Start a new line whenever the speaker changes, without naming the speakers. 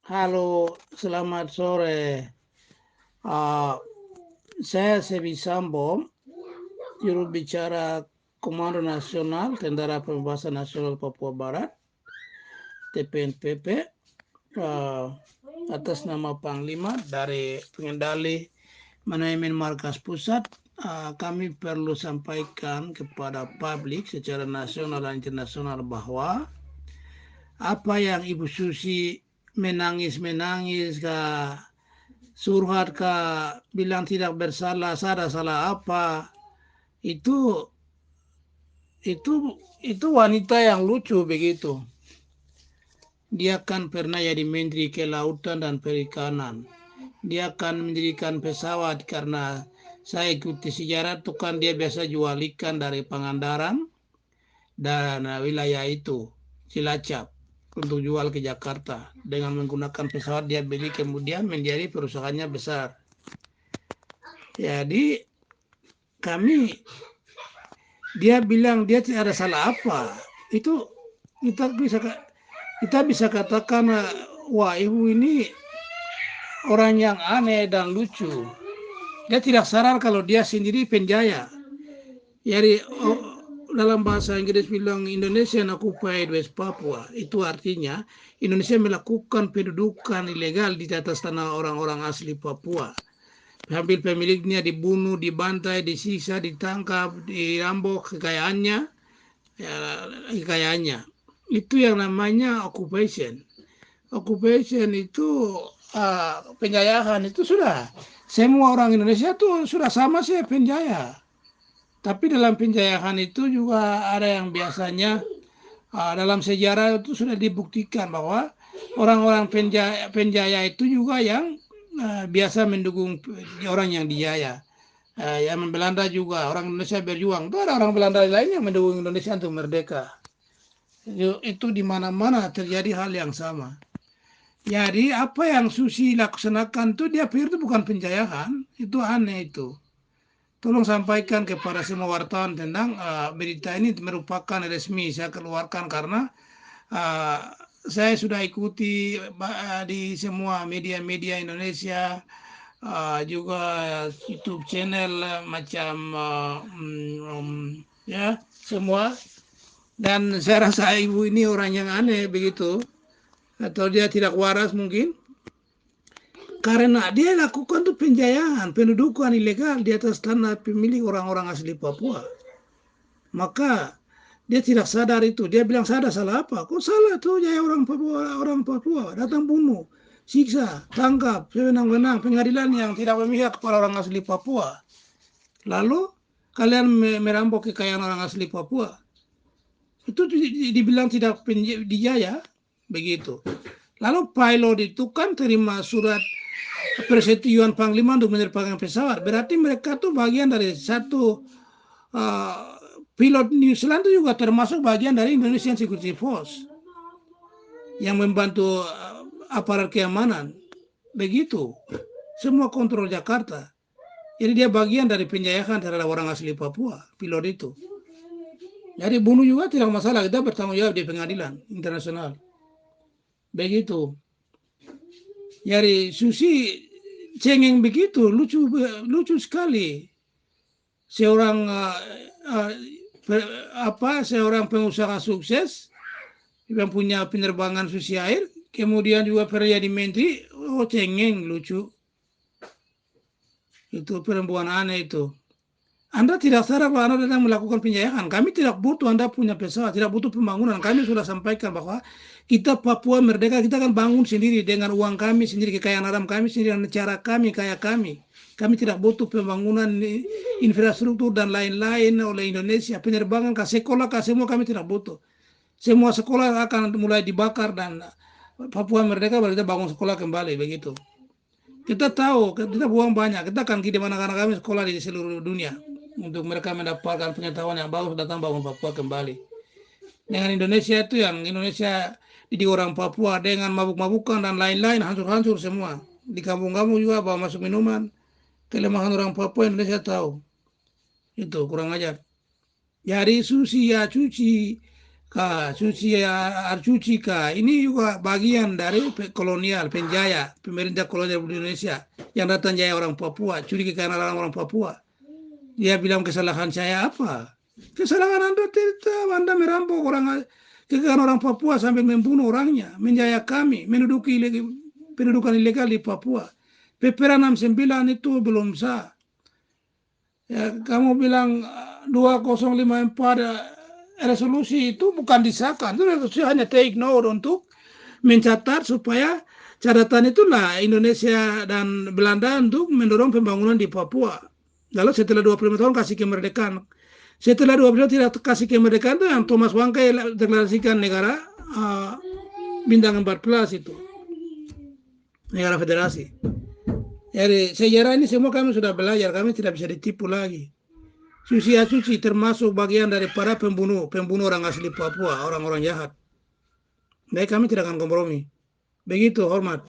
Halo, selamat sore. Ah, saya Sebi Sambo, juru bicara Komando Nasional Tentara Pembebasan Nasional Papua Barat, TPNPP, ah, atas nama Panglima dari pengendali manajemen markas pusat. Kami perlu sampaikan kepada publik secara nasional dan internasional bahwa apa yang Ibu Susi menangis-menangis surhat bilang tidak bersalah, salah apa, itu itu itu wanita yang lucu begitu. Dia kan pernah jadi Menteri Kelautan dan Perikanan. Dia kan mendirikan pesawat karena saya ikuti sejarah itu kan dia biasa jual ikan dari Pangandaran dan wilayah itu Cilacap untuk jual ke Jakarta dengan menggunakan pesawat dia beli kemudian menjadi perusahaannya besar. Jadi kami dia bilang dia tidak ada salah apa, itu kita bisa katakan wah ibu ini orang yang aneh dan lucu. Dia tidak sadar kalau dia sendiri penjaya. Jadi dalam bahasa Inggris bilang Indonesia occupied West Papua, itu artinya Indonesia melakukan pendudukan ilegal di atas tanah orang-orang asli Papua. Hampir pemiliknya dibunuh, dibantai, disiksa, ditangkap, dirampok kekayaannya. Itu yang namanya occupation. Occupation itu penjajahan itu sudah. Semua orang Indonesia itu sudah sama sih penjaya. Tapi dalam penjajahan itu juga ada yang biasanya dalam sejarah itu sudah dibuktikan bahwa orang-orang penjaya itu juga yang biasa mendukung orang yang dijaya. Yang Belanda juga orang Indonesia berjuang. Itu ada orang Belanda lain yang mendukung Indonesia untuk merdeka. Itu di mana-mana terjadi hal yang sama. Jadi apa yang Susi laksanakan itu dia pikir itu bukan penjajahan, itu aneh itu. Tolong sampaikan kepada semua wartawan tentang berita ini merupakan resmi saya keluarkan karena uh, saya sudah ikuti di semua media-media Indonesia, juga YouTube channel macam ya semua, dan saya rasa ibu ini orang yang aneh begitu atau dia tidak waras mungkin karena dia lakukan tuh penjajahan pendudukan ilegal di atas tanah pemilik orang-orang asli Papua. Maka dia tidak sadar itu. Dia bilang sadar salah apa? Kok salah tuh jaya orang Papua datang bunuh, siksa, tangkap, sewenang-wenang, pengadilan yang tidak memihak kepada orang asli Papua. Lalu kalian merampok kekayaan orang asli Papua. Itu dibilang tidak dijaya begitu. Lalu pilot itu kan terima surat persetujuan Panglima untuk menerbangkan pesawat. Berarti mereka tuh bagian dari satu pilot New Zealand itu juga termasuk bagian dari Indonesian Security Force yang membantu aparat keamanan. Begitu. Semua kontrol Jakarta. Jadi dia bagian dari penjajahan terhadap orang asli Papua, pilot itu. Jadi bunuh juga tidak masalah, kita bertanggung jawab di pengadilan internasional. Begitu. Jadi Susi cengeng begitu, lucu sekali. Seorang seorang pengusaha sukses yang punya penerbangan Susi Air, kemudian juga pernah jadi menteri, cengeng, lucu. Itu perempuan aneh itu. Anda tidak sadar bahwa Anda sedang melakukan penjajahan. Kami tidak butuh Anda punya pesawat, tidak butuh pembangunan. Kami sudah sampaikan bahwa kita Papua merdeka, kita akan bangun sendiri dengan uang kami sendiri, kekayaan alam kami sendiri, dengan cara kami, kaya kami. Kami tidak butuh pembangunan infrastruktur dan lain-lain oleh Indonesia. Penerbangan ke sekolah, ke semua kami tidak butuh. Semua sekolah akan mulai dibakar dan Papua merdeka baru kita bangun sekolah kembali, begitu. Kita tahu, kita buang banyak. Kita akan kirim anak-anak kami sekolah di seluruh dunia untuk mereka mendapatkan pengetahuan yang bagus datang bangun Papua kembali. Dengan Indonesia itu yang Indonesia di orang Papua dengan mabuk-mabukan dan lain-lain hancur-hancur semua. Di kampung-kampung juga bawa masuk minuman. Kelemahan orang Papua Indonesia tahu. Itu kurang ajar. Jadi Susi ya cuci Suci ini juga bagian dari kolonial, penjaya, pemerintah kolonial Indonesia yang datang jaya orang Papua, curi kekayaan orang Papua. Dia bilang kesalahan saya apa? Kesalahan Anda tidak, Anda merampok kekayaan orang Papua sampai membunuh orangnya, menjaya kami, menduduki pendudukan ilegal di Papua. PPR 69 itu belum sah. Ya, kamu bilang 2054 resolusi itu bukan disahkan, itu resolusi hanya take note untuk mencatat supaya catatan itulah Indonesia dan Belanda untuk mendorong pembangunan di Papua. Lalu setelah 25 tahun kasih kemerdekaan. Setelah 20 tahun tidak kasih kemerdekaan itu yang Thomas Wangkai deklarasikan negara bintang 14 itu. Negara federasi. Jadi sejarah ini semua kami sudah belajar, kami tidak bisa ditipu lagi. Suci termasuk bagian dari para pembunuh orang asli Papua, orang-orang jahat. Baik, kami tidak akan kompromi. Begitu, hormat.